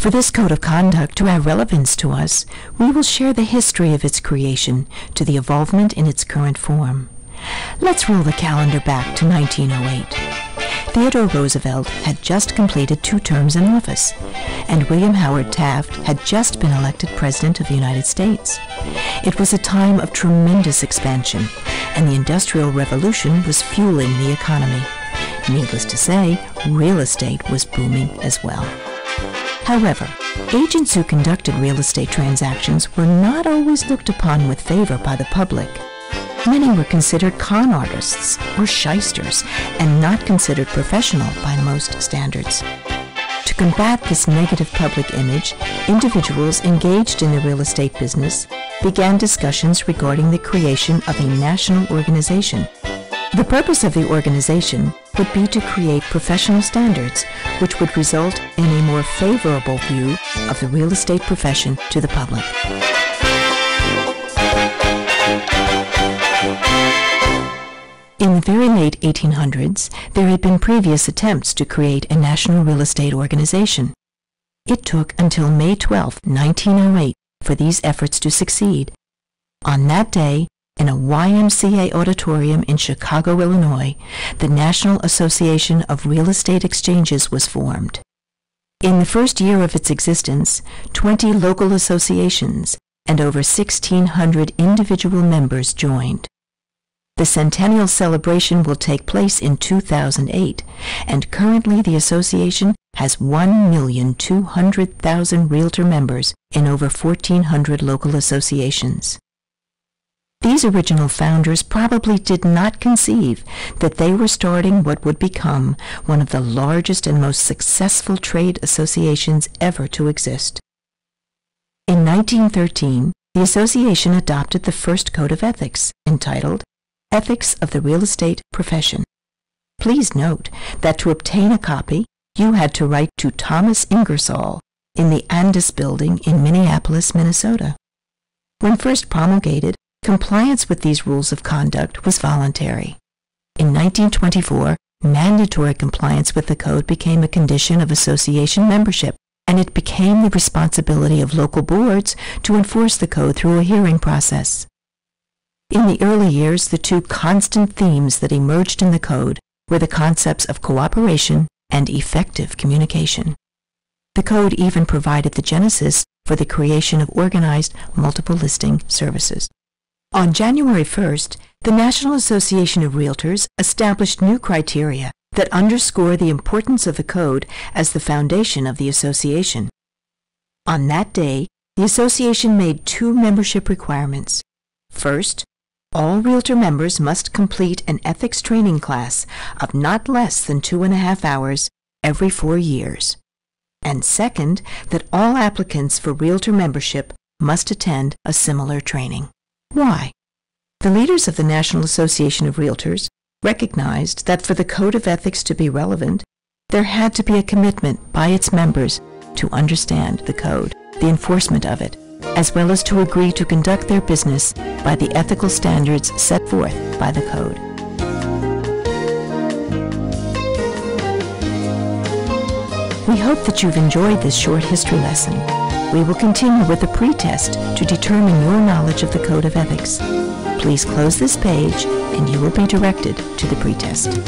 For this code of conduct to have relevance to us, we will share the history of its creation to the evolvement in its current form. Let's roll the calendar back to 1908. Theodore Roosevelt had just completed 2 terms in office, and William Howard Taft had just been elected President of the United States. It was a time of tremendous expansion, and the Industrial Revolution was fueling the economy. Needless to say, real estate was booming as well. However, agents who conducted real estate transactions were not always looked upon with favor by the public. Many were considered con artists or shysters and not considered professional by most standards. To combat this negative public image, individuals engaged in the real estate business began discussions regarding the creation of a national organization. The purpose of the organization would be to create professional standards which would result in a more favorable view of the real estate profession to the public. In the very late 1800s, there had been previous attempts to create a national real estate organization. It took until May 12, 1908, for these efforts to succeed. On that day, in a YMCA auditorium in Chicago, Illinois, the National Association of Real Estate Exchanges was formed. In the first year of its existence, 20 local associations and over 1,600 individual members joined. The centennial celebration will take place in 2008, and currently the association has 1,200,000 realtor members in over 1,400 local associations. These original founders probably did not conceive that they were starting what would become one of the largest and most successful trade associations ever to exist. In 1913, the association adopted the first code of ethics, entitled Ethics of the Real Estate Profession. Please note that to obtain a copy, you had to write to Thomas Ingersoll in the Andis Building in Minneapolis, Minnesota. When first promulgated, compliance with these rules of conduct was voluntary. In 1924, mandatory compliance with the code became a condition of association membership, and it became the responsibility of local boards to enforce the code through a hearing process. In the early years, the 2 constant themes that emerged in the code were the concepts of cooperation and effective communication. The code even provided the genesis for the creation of organized multiple listing services. On January 1st, the National Association of Realtors established new criteria that underscore the importance of the code as the foundation of the association. On that day, the association made 2 membership requirements. First, all realtor members must complete an ethics training class of not less than 2.5 hours every 4 years. And second, that all applicants for realtor membership must attend a similar training. Why? The leaders of the National Association of Realtors recognized that for the Code of Ethics to be relevant, there had to be a commitment by its members to understand the code, the enforcement of it, as well as to agree to conduct their business by the ethical standards set forth by the code. We hope that you've enjoyed this short history lesson. We will continue with a pre-test to determine your knowledge of the Code of Ethics. Please close this page and you will be directed to the pre-test.